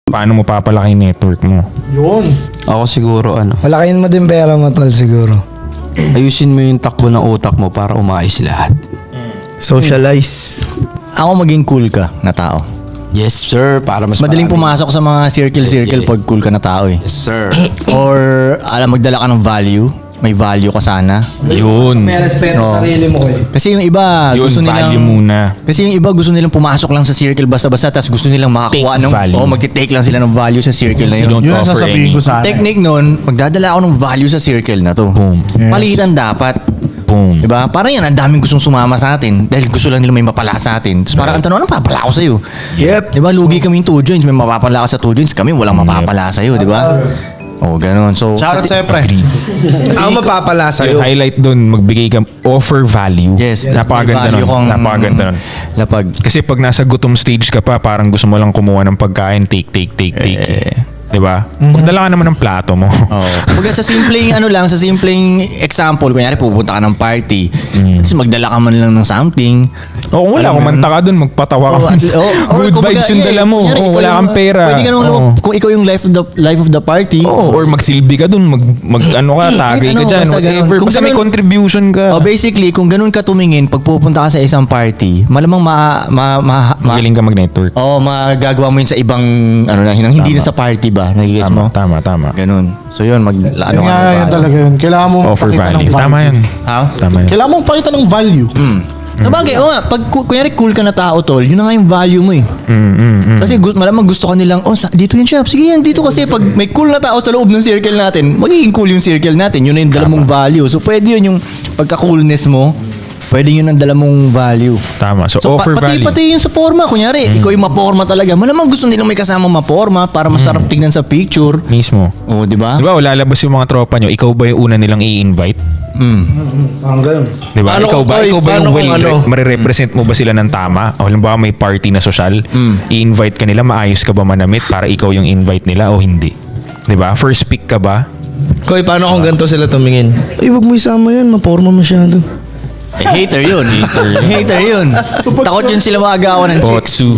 Paano mo papalaki yung network mo? Yun. Ako siguro Malakihin mo din pera mo, tol, siguro. ayusin mo yung takbo ng utak mo para umayos lahat. Socialize. Ako maging cool ka na tao. Yes sir, para mas Madaling marami. pumasok sa mga circle pag cool ka na tao eh. Yes sir. Or magdala ka ng value. May value ka sana. Yun. May respeto sa sarili mo eh. Kasi yung iba Yun, gusto nilang value muna. Kasi yung iba gusto nilang pumasok lang sa circle basta-basta tapos gusto nilang makakuha Take ng value. magti-take lang sila ng value sa circle na You yun. don't Yun ang offer sasabihin any. ko sana. Technique nun, magdadala ako ng value sa circle na to. Boom. Yes. Palitan dapat. Boom. Diba? Parang yan, ang daming gustong sumama sa atin dahil gusto lang nila may mapala sa atin. Tapos parang ang tanong, anong papala ko sa'yo? Yep. Diba? Lugi kami yung 2 joints. May mapapala ka sa 2 joints. Kami walang mapapala sa'yo. Diba? O, ganun. So, Shoutout sa'yo, pre. Ako mapapala sa'yo. Yung highlight doon, magbigay ka, offer value. Yes. Napakaganda Value nun. kung- Napakaganda nun. lapag. Kasi pag nasa gutom stage ka pa, parang gusto mo lang kumuha ng pagkain, take. Diba? Magdala ka naman ng plato mo. Oh. Kumbaga sa simpleng sa simpleng example, kunyari pupunta ka ng party, tapos magdala ka man lang ng something. O kung wala, kumanta ka doon, magpatawa ka. Good vibes yung dala mo. Kunyari, Oh, ikaw wala yung- kang pera. Pwede ka naman, Oo. kung ikaw yung life of the party. Oo, or magsilbi ka doon, ano ka, tagay ka dyan, basta ganun. whatever. Kung Basta may ganun- contribution ka. Basically, kung ganun ka tumingin, pag pupunta ka sa isang party, malamang Magaling ka mag-network. magagawa mo yun sa ibang, hindi na sa party ba? Nagigets mo? Tama. Ganun. So yun, Yun nga, yan talaga yun. Kailangan mong Offer pakita ng value. Tama yan. Ha? Tama yan. Kailangan mong pakita ng value. Sabagay, nga, pag kunyari cool ka na tao, tol, yun na nga yung value mo eh. Kasi malamang gusto ka nilang, dito yun siya. Sige yan, dito kasi pag may cool na tao sa loob ng circle natin, magiging cool yung circle natin. Yun na yung dala mong value. So pwede yun yung pagka-coolness mo, pwede yun ang dala mong value. Tama. So, So offer value. pati yung sa forma. Kunyari, ikaw yung maporma talaga. Malamang gusto nilang may kasama maporma para masarap tignan sa picture. Mismo. Oo, di ba? Di ba, lalabas yung mga tropa nyo, ikaw ba yung una nilang i-invite? Ang ganun. Di ba? Paano Ikaw ba kung- yung paano kung marirepresent mo ba sila ng tama? O halimbawa may party na social, i-invite ka nila, maayos ka ba manamit para ikaw yung invite nila o hindi? Di ba? First pick ka ba? Koy, paano kung ganito sila tumingin? Ay, wag mo isama yan. Maporma masyado. Hater yun. Hater yun. Takot yun sila maagawan ng chicks. Potsu.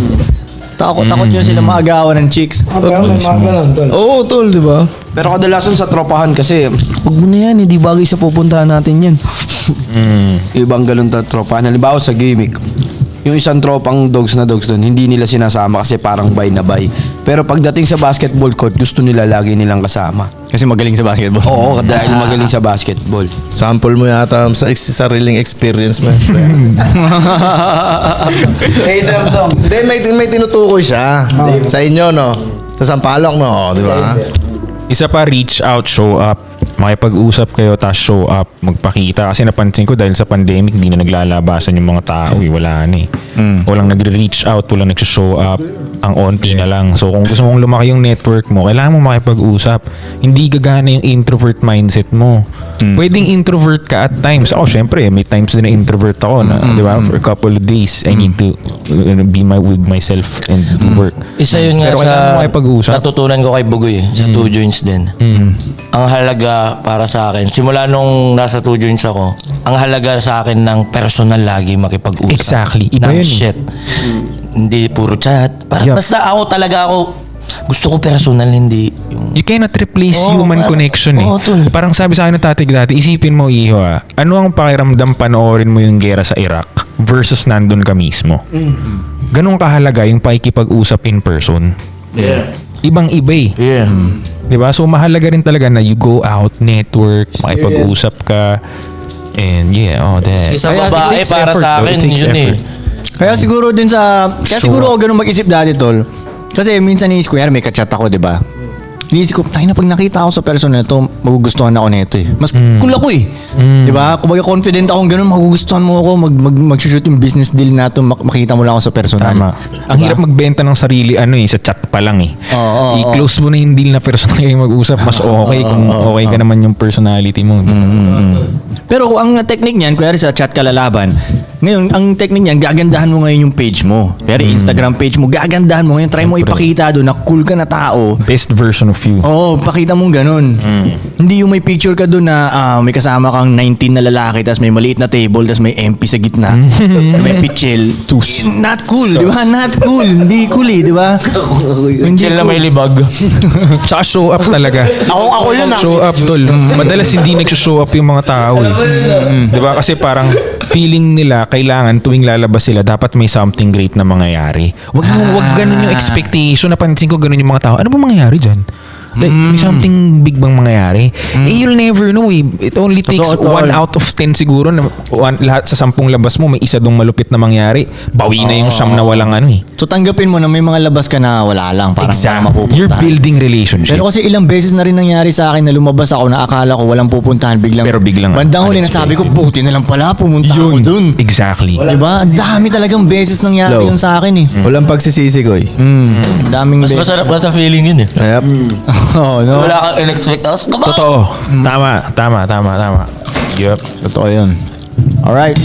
Takot yun sila maagawan ng chicks. Mga ganun, tol. Oo, tol, di ba? Pero kadalasan sa tropahan kasi, wag mo na yan, hindi bagay sa pupuntahan natin yan. Ibang ganun na tropahan. Halimbawa sa gimmick, yung isang tropang dogs doon, hindi nila sinasama kasi parang bay na bay. Pero pagdating sa basketball court, gusto nila lagi nilang kasama. Kasi magaling sa basketball. Oo, dahil magaling sa basketball. Sample mo yata sa sariling experience mo. Hater to. Hindi, may tinutukoy siya. Sa inyo, no? Sa Sampaloc, no? Di ba? Isa pa, reach out, show up. Makipag-usap kayo, tapos show up, magpakita. Kasi napansin ko dahil sa pandemic, hindi na naglalabasan yung mga tao. Wala na eh. Walang nagre-reach out, walang nag-show up. Ang onti na lang. So kung gusto mong lumaki yung network mo, kailangan mo makipag-usap. Hindi gagana yung introvert mindset mo. Pwedeng introvert ka at times. Ako, syempre, may times din na introvert ako. Di ba? For a couple of days, I need to be with myself and work. Isa yun nga Pero kailangan mo sa makipag-usap. natutunan ko kay Bugoy sa 2 joints din. Ang halaga para sa akin, simula nung nasa 2 joints ako, ang halaga sa akin ng personal lagi makipag-usap. Exactly. Iba ng yun eh. shit. Hindi puro chat. Yup. Basta ako, gusto ko personal, hindi yung... You cannot replace Oo, human parang- connection eh. oo, tol. Parang sabi sa akin ng tatay ko dati, isipin mo iho ano ang pakiramdam panoorin mo yung gera sa Iraq versus nandun ka mismo? Ganun kahalaga yung pakikipag-usap in person. Yeah. Ibang-iba eh. Yeah. Diba? So mahalaga rin talaga na you go out, network, makipag-usap ka, and that. Sa Kaya babae, it takes para effort, sa though. akin, It takes yun eh. effort. Kaya siguro siguro ako ganun mag-isip dati, tol. Kasi minsan iniisip ko, may kachat ako, di ba? Iniisip ko, tayo na pag nakita ako sa personal to, magugustuhan ako nito eh. Mas cool ako eh. Di ba? Kumbaga confident akong ganun, magugustuhan mo ako, mag-shoot yung business deal na to, makita mo lang ako sa personal. Tama. Ang hirap magbenta ng sarili sa chat pa lang eh. Oo, I-close mo na yung deal na personal kayo mag-usap, mas okay kung okay ka naman yung personality mo. Pero kung ang technique niyan, kunyari sa chat ka lalaban, Ngayon, ang technique niyan, gagandahan mo ngayon yung page mo. Pero Instagram page mo, gagandahan mo ngayon. Try mo Siyempre. ipakita doon na cool ka na tao. Best version of you. Oo, pakita mong ganun. Hindi yung may picture ka doon na may kasama kang 19 na lalaki tapos may maliit na table tapos may MP sa gitna. May pitchel. Tus. Not cool, di ba? Not cool. Hindi cool di ba? Hindi Chill na may libag. Tsaka show up talaga. Ako yun ah. Show up, tol. Madalas hindi nag-show up yung mga tao eh. Di ba? Kasi parang feeling nila kailangan tuwing lalabas sila dapat may something great na mangyayari. Wag ganun yung expectation. Napansin ko ganun yung mga tao. Ano ba mangyayari dyan? Like, may something big bang mangyayari? Eh, you'll never know eh. It only takes Totoo, 1 out of 10 siguro na lahat sa 10 labas mo, may isa dong malupit na mangyari. Bawi na yung siyam na walang ano eh. So tanggapin mo na may mga labas ka na wala lang. Parang Exact. You're building relationship. Pero kasi ilang beses na rin nangyari sa akin na lumabas ako na akala ko walang pupuntahan biglang. Pero biglang bandang huli nasabi ko, buti na lang pala pumunta ako dun. Exactly. Diba? Ang dami talagang beses nangyari Low. yun sa akin eh. Walang pagsisisi ko eh. Daming Mas beses. masarap na sa feeling yun eh. Yep. Oh, no? Wala kang in-expect. Tapos, Totoo. Tama. Yup. Totoo yun. Alright.